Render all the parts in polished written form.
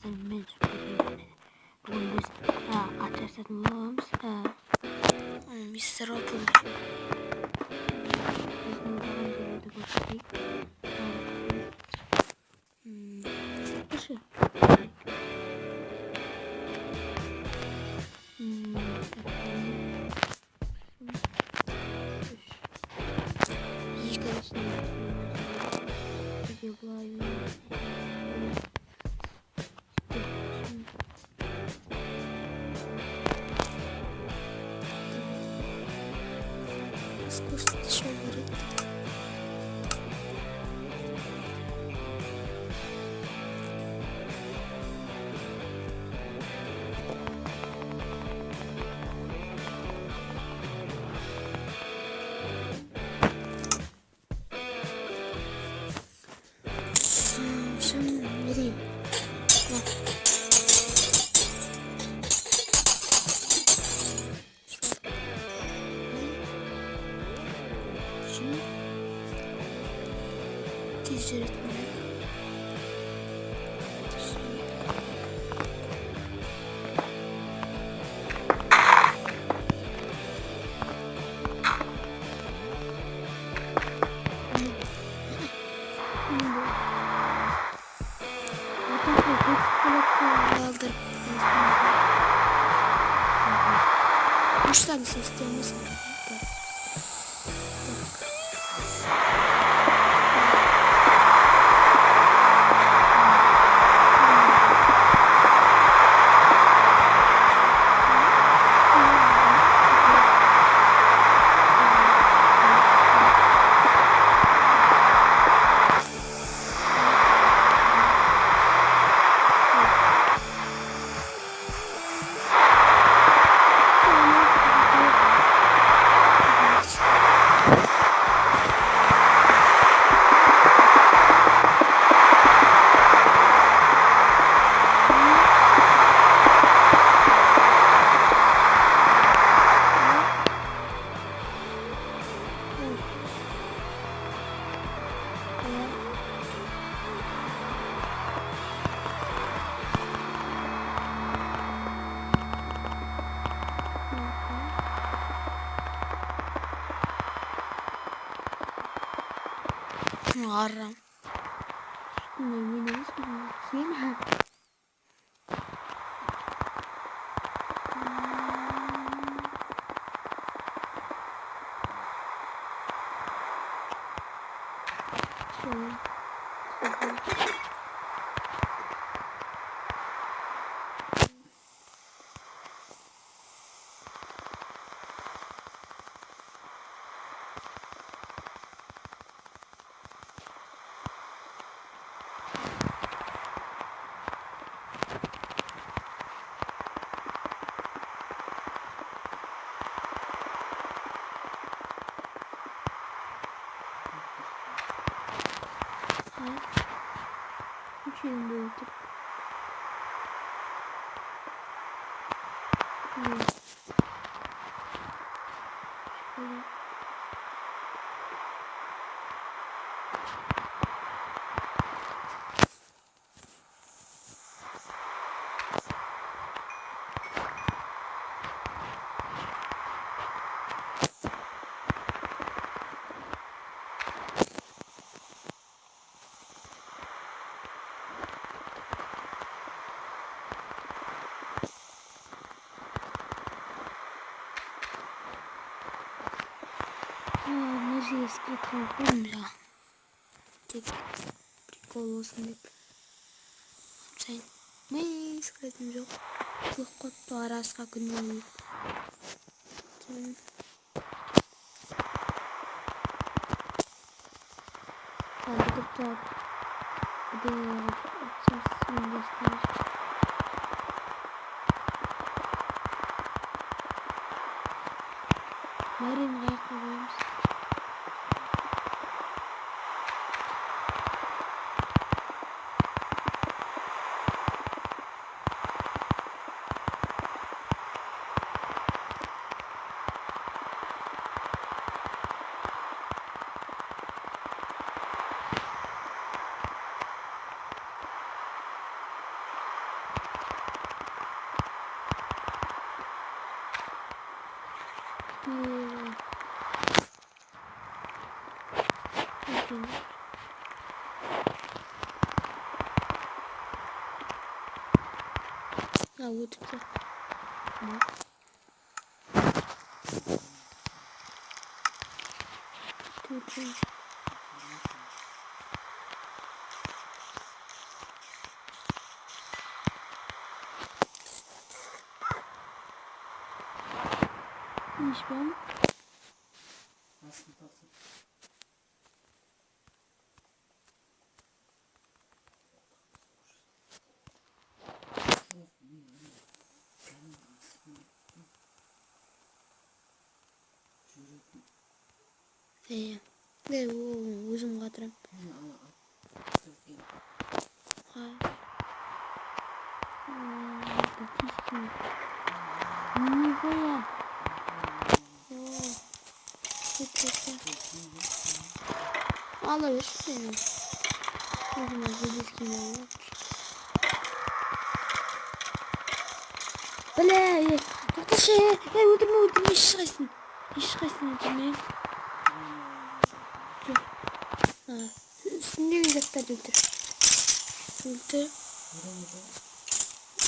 мен сөйлеймін. Бүгін біз ат жасайтын боламыз. Мистер Опен. Біздің оған жерді көрсетейік. Кіші. Муштан системасы. Arram. Şimdi öldüm. Може скрытый бомбля. Тик прикол olsun deyip. Sen ne skretim yok. Çok kötü arasına günlüğüm. Hadi kurtar. Bir de açarsın göster. Marin ayaklarımız. Ya YouTube'da. Tutun. İş ben. Nasıl tatlı? Ne o uzun kadar. Ha. Ne bu ya? Alır seni. Uzun kadar kim olur? Böyle. Doktor şey. Ya öldürme iş çıkarsın. İş çıkarsın öldürme. Ha. Üstünde yüzekler öldür. Öldür.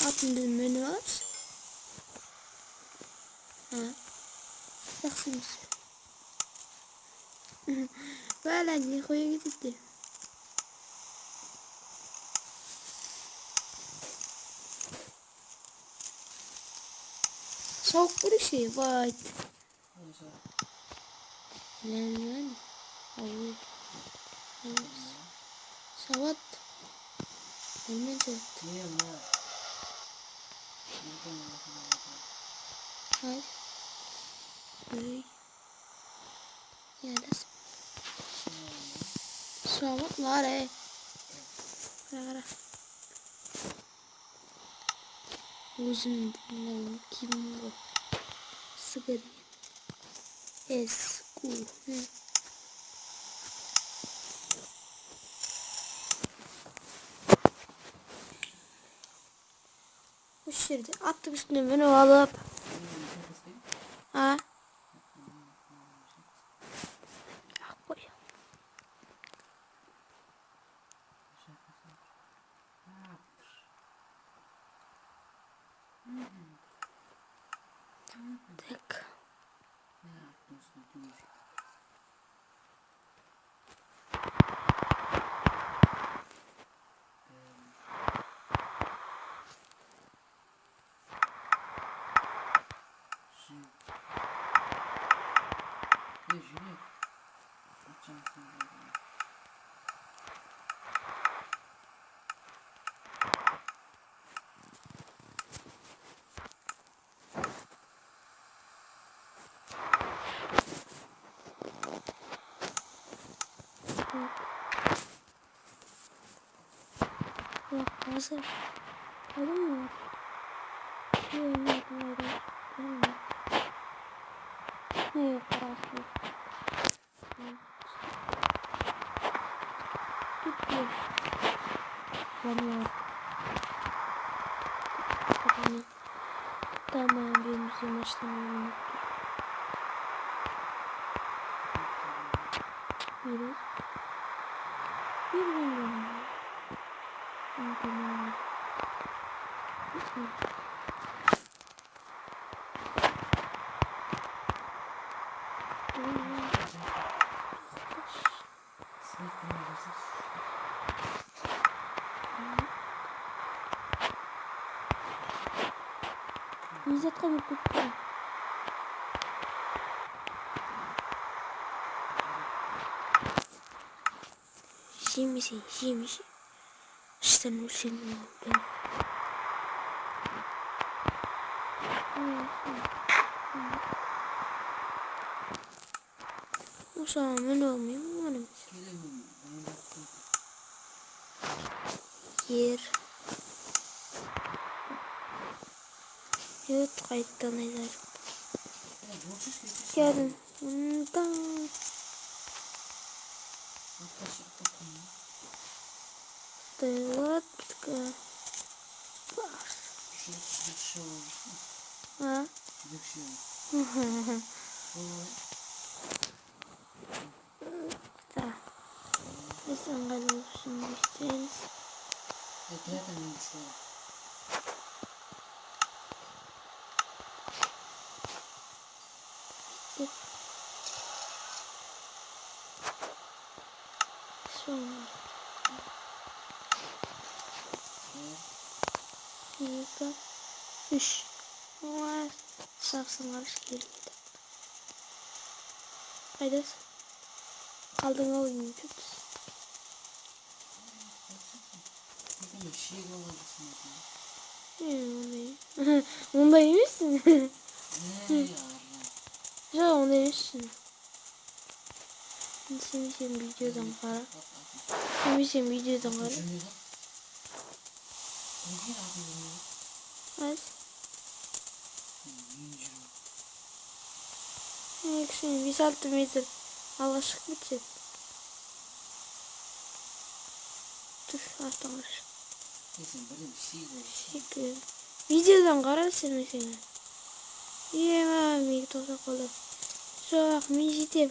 Atın düğmeni at. Ha. Baksın. Böyle niye koya gitti? Soğuk bir şey var. Lan. Avu. Savat. Hemen savat. Hayır. Böyle. Yalas. Savat var eh. Kara. Uzun dinleyin. Kim bu? Sigara. Esku. Bu şirdi. Attım üstüne beni alıp. Ha? Koy. Tek. Yok hazır. Öyle mi? Yok. Ne yok parası? Gitti. Vallahi. Tamam benim maçtan biri. Bir milyon. Tamam. İzzet kabul tuttu. Şimdi. İşte ne şimdi ben. O zaman ben olmayayım mı? Yer. Evet kayıttan eder. Gelin. Bundan. Dıvat. Ha? Да. Biz ыңғайлы үшін істейміз. Театр мен істеймін. Sonra. Екі, үш. Ой, шақсын қарыш келмейді. Қайдасың? Қалдың ау деймін түпсіз. Мен шек оладысың. Ондай емессің. Арам. Жоқ, ондай емессің. Сен видеодан қара. Сен видеодан қара. Аз. Сен 5-6 метр алға шығып кетсек. Тұр, артын қараш. Сен бірден шек оладысың. Видеодан қара сен. Меге тоқтап қалды. Жоқ, мен жетем.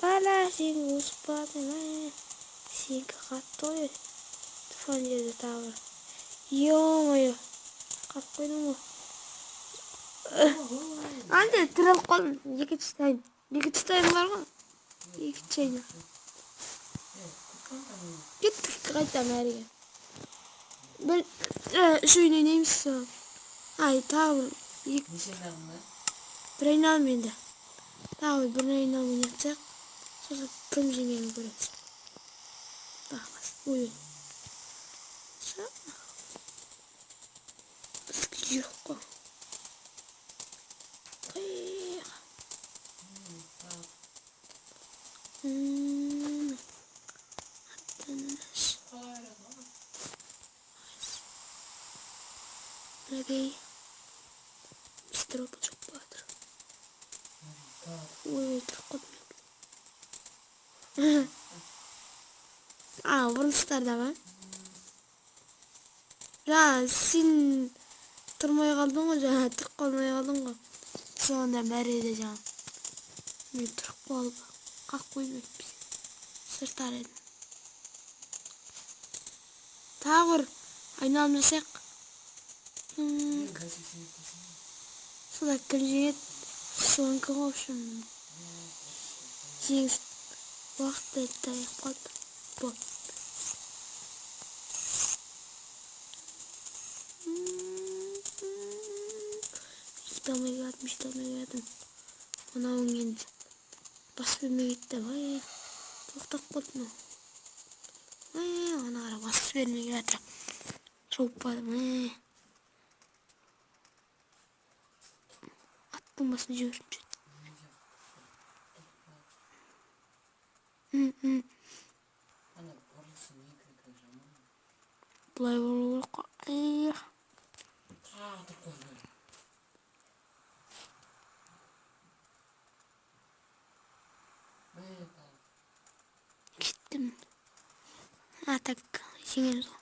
Бала, сен ұспадың. Сенікі қатты ғой. Туфан жерде тағы. Ё-моё. Қап қойдың ғой. Анде тіріліп қалдым. Екінші тайм бар ғой. Екінші тайм. Кеттік қайтам әріге. Бір үш ойын ойнаймыз. Ай, тағы бір. Bir ayналым енді. Тағы бір айналым ойнатсақ. Сосын кім жеңгенін көреміз. Бағымыз. Ой. Бізге жоқ қой. Қиық. Аттанымыз. Мінекей. Біз тропы жоқ батыр. Ой, тұрып қалдым. Бұрыныстарда ма? Сен тұрмай қалдың ғой, тұрып қалмай қалдың ғой. Соңында бәрі де мен тұрып қалып, қақ қойып өтпіз. Сыртар едім. Тағы бір айналым жасайық. Сода кім жеңеді? Соңғы қошым. Жеңіс уақытта таяқ қалды. Бол. Житалмай келатым. Анауың енді бас бермей кетті. Тоқтап қалдым. Ана қара бас бермей келатыр. Шауып бадым. Аттың басын жіберіп жүр. Бұлай болу керек қой. Кеттім. Так, жеңеміз ғой.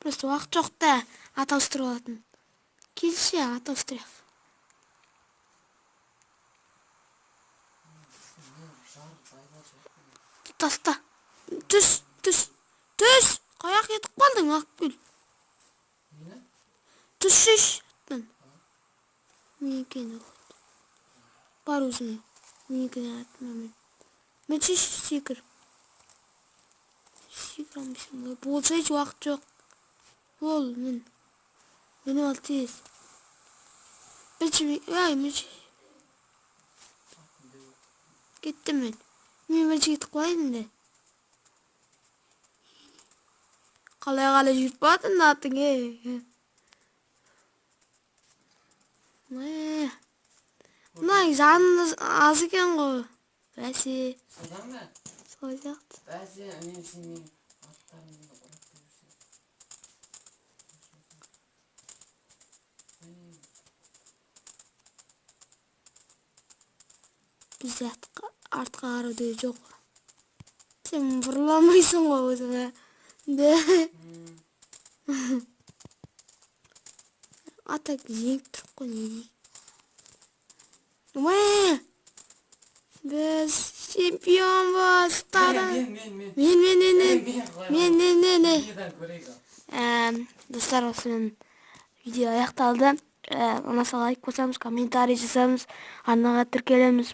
Просто уақыт жоқ та ат ауыстырып алатын. Келші, ат ауыстырайық. Таста. Түс. Қаяқ етіп қалдың, Ақгүл. Түссеш. Мен екен оқыды. Бар өзіңе. Мен екен атымамен. Мен секір. Секір алмайсың. Болсайшы уақыт жоқ. Бол, мен. Мені ал тез. Мен. Кеттім мен. Мен бірінші кетіп қалайын де. Қалай жүріп батын атын, Мұнай жаныңыз аз екен ғой. Бәсе. Содан ба? Солай сияқты. Бәсе, мен сенің аттарыңды ұрып көрсем. Бізде артқа қарауды жоқ. Сен бұрыламайсың ғой өзіңе. Атак жеңіп тұрып қой, не дейік. Мә! Biz чемпионбыз. Тада. Men. Мен. Videodan ko'raylik. Достар, осымен видео аяқталды. Ұнаса лайк қосамыз, комментарий жасаймыз, арнаға тіркелеміз.